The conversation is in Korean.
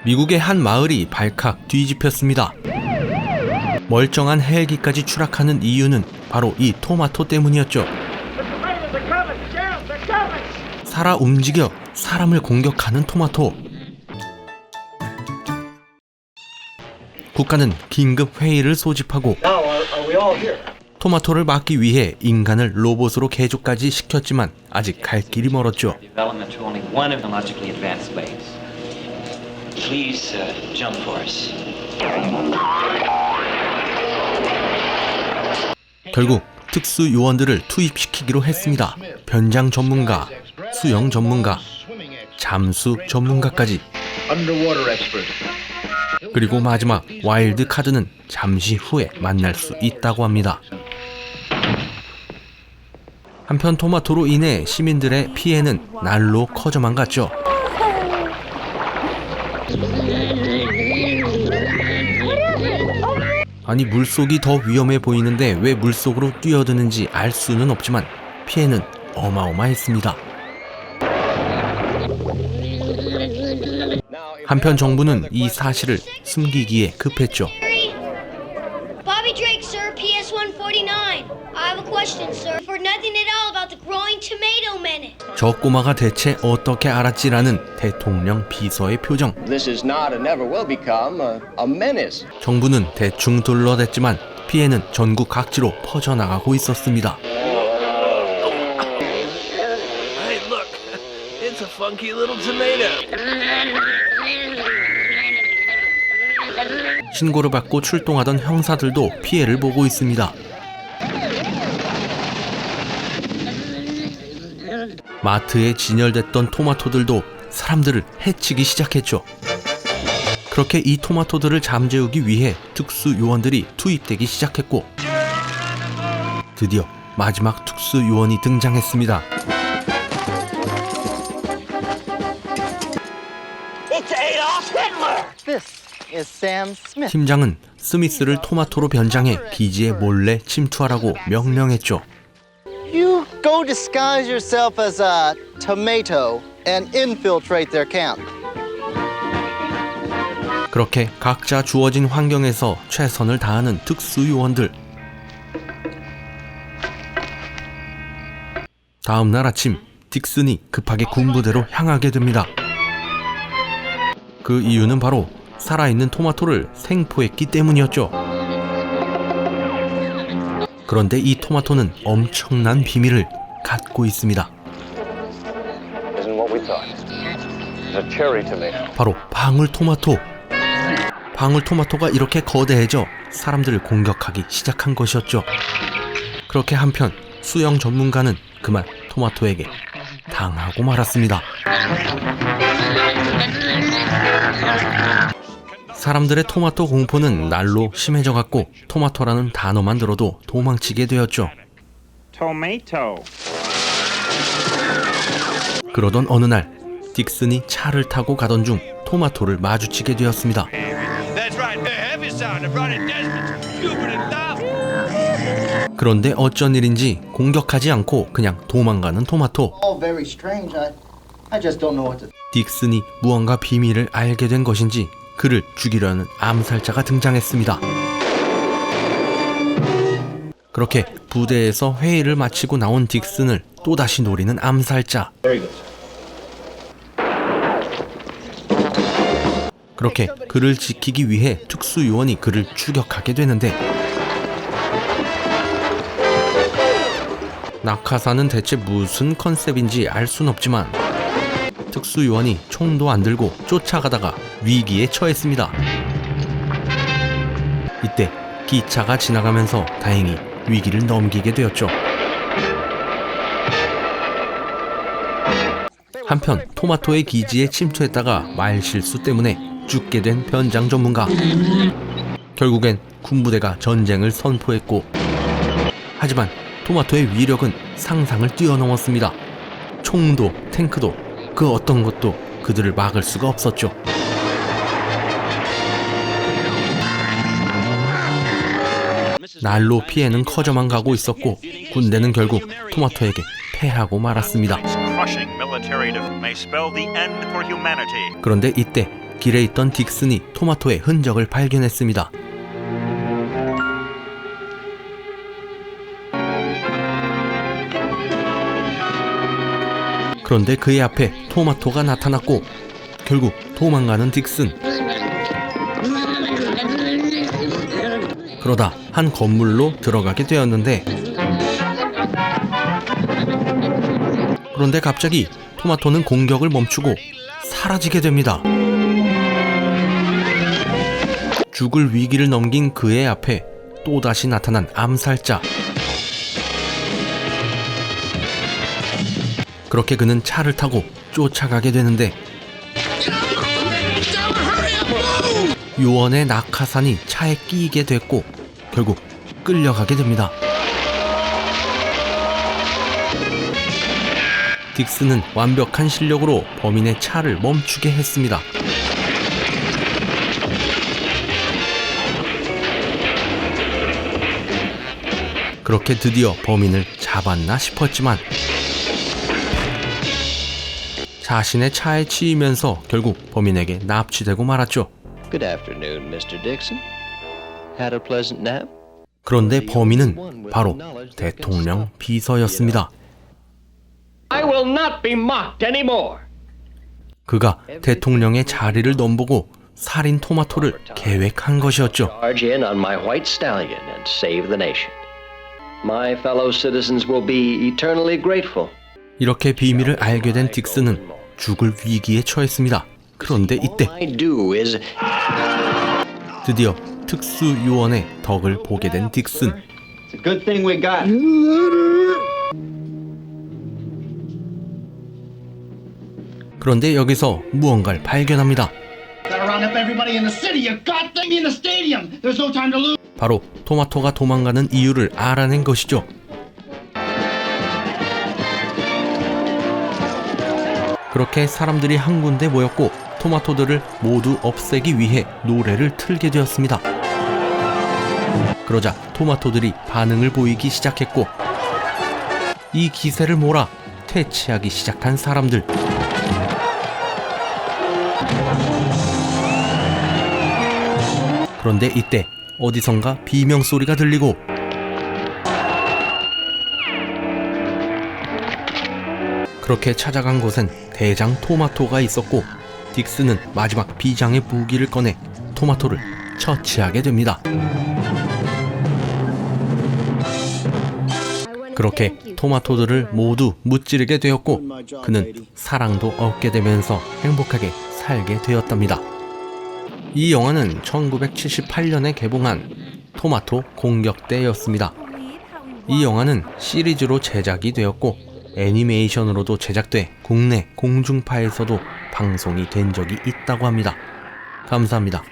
미국의 한 마을이 발칵 뒤집혔습니다. 멀쩡한 헬기까지 추락하는 이유는 바로 이 토마토 때문이었죠. 살아 움직여 사람을 공격하는 토마토. 국가는 긴급 회의를 소집하고 토마토를 막기 위해 인간을 로봇으로 개조까지 시켰지만 아직 갈 길이 멀었죠. 결국 특수 요원들을 투입시키기로 했습니다. 변장 전문가, 수영 전문가, 잠수 전문가까지. 그리고 마지막 와일드 카드는 잠시 후에 만날 수 있다고 합니다. 한편 토마토로 인해 시민들의 피해는 날로 커져만 갔죠. 아니, 물속이 더 위험해 보이는데 왜 물속으로 뛰어드는지 알 수는 없지만 피해는 어마어마했습니다. 한편 정부는 이 사실을 숨기기에 급했죠. Bobby Drake, sir, PS-149. I have a question, sir. For nothing at all about the growing tomato menace. 저 꼬마가 대체 어떻게 알았지라는 대통령 비서의 표정. This is not and never will become a menace. 정부는 대충 둘러댔지만 피해는 전국 각지로 퍼져나가고 있었습니다. Hey, look, it's a funky little tomato. 신고를 받고 출동하던 형사들도 피해를 보고 있습니다. 마트에 진열됐던 토마토들도 사람들을 해치기 시작했죠. 그렇게 이 토마토들을 잠재우기 위해 특수 요원들이 투입되기 시작했고 드디어 마지막 특수 요원이 등장했습니다. 팀장은 스미스를 토마토로 변장해 기지에 몰래 침투하라고 명령했죠. You go disguise yourself as a tomato and infiltrate their camp. 그렇게 각자 주어진 환경에서 최선을 다하는 특수 요원들. 다음 날 아침 딕슨이 급하게 군부대로 향하게 됩니다. 그 이유는 바로 살아있는 토마토를 생포했기 때문이었죠. 그런데 이 토마토는 엄청난 비밀을 갖고 있습니다. 바로 방울토마토. 방울토마토가 이렇게 거대해져 사람들을 공격하기 시작한 것이었죠. 그렇게 한편 수영 전문가는 그만 토마토에게 당하고 말았습니다. 사람들의 토마토 공포는 날로 심해져갔고 토마토라는 단어만 들어도 도망치게 되었죠. Tomato. 그러던 어느 날 딕슨이 차를 타고 가던 중 토마토를 마주치게 되었습니다. 그런데 어쩐 일인지 공격하지 않고 그냥 도망가는 토마토. All very strange. I just don't know what to. 딕슨이 무언가 비밀을 알게 된 것인지 그를 죽이려는 암살자가 등장했습니다. 그렇게 부대에서 회의를 마치고 나온 딕슨을 또다시 노리는 암살자. 그렇게 그를 지키기 위해 특수요원이 그를 추격하게 되는데 낙하산은 대체 무슨 컨셉인지 알 순 없지만 특수요원이 총도 안 들고 쫓아가다가 위기에 처했습니다. 이때 기차가 지나가면서 다행히 위기를 넘기게 되었죠. 한편 토마토의 기지에 침투했다가 말실수 때문에 죽게 된 변장 전문가. 결국엔 군부대가 전쟁을 선포했고 하지만 토마토의 위력은 상상을 뛰어넘었습니다. 총도 탱크도 그 어떤 것도 그들을 막을 수가 없었죠. 날로 피해는 커져만 가고 있었고 군대는 결국 토마토에게 패하고 말았습니다. 그런데 이때 길에 있던 딕슨이 토마토의 흔적을 발견했습니다. 그런데 그의 앞에 토마토가 나타났고 결국 도망가는 딕슨. 그러다 한 건물로 들어가게 되었는데 그런데 갑자기 토마토는 공격을 멈추고 사라지게 됩니다. 죽을 위기를 넘긴 그의 앞에 또다시 나타난 암살자. 그렇게 그는 차를 타고 쫓아가게 되는데 요원의 낙하산이 차에 끼이게 됐고 결국 끌려가게 됩니다. 딕슨은 완벽한 실력으로 범인의 차를 멈추게 했습니다. 그렇게 드디어 범인을 잡았나 싶었지만 자신의 차에 치이면서 결국 범인에게 납치되고 말았죠. Good afternoon, Mr. Dixon. Had a pleasant nap? 그런데 범인은 바로 대통령 비서였습니다. I will not be mocked anymore. 그가 대통령의 자리를 넘보고 살인 토마토를 계획한 것이었죠. Charge in on my white stallion and save the nation. My fellow citizens will be eternally grateful. 이렇게 비밀을 알게 된 딕슨은 죽을 위기에 처했습니다. 그런데 이때 All I do is 드디어 특수요원의 덕을 보게 된 딕슨. It's a good thing we got. 그런데 여기서 무언가를 발견합니다. Gotta round up everybody in the city. You got them in the stadium. There's no time to lose. 바로 토마토가 도망가는 이유를 알아낸 것이죠. 그렇게 사람들이 한 군데 모였고 토마토들을 모두 없애기 위해 노래를 틀게 되었습니다. 그러자 토마토들이 반응을 보이기 시작했고 이 기세를 몰아 퇴치하기 시작한 사람들. 그런데 이때 어디선가 비명소리가 들리고 그렇게 찾아간 곳엔 대장 토마토가 있었고 딕슨은 마지막 비장의 무기를 꺼내 토마토를 처치하게 됩니다. 그렇게 토마토들을 모두 무찌르게 되었고 그는 사랑도 얻게 되면서 행복하게 살게 되었답니다. 이 영화는 1978년에 개봉한 토마토 공격대였습니다. 이 영화는 시리즈로 제작이 되었고 애니메이션으로도 제작돼 국내 공중파에서도 방송이 된 적이 있다고 합니다. 감사합니다.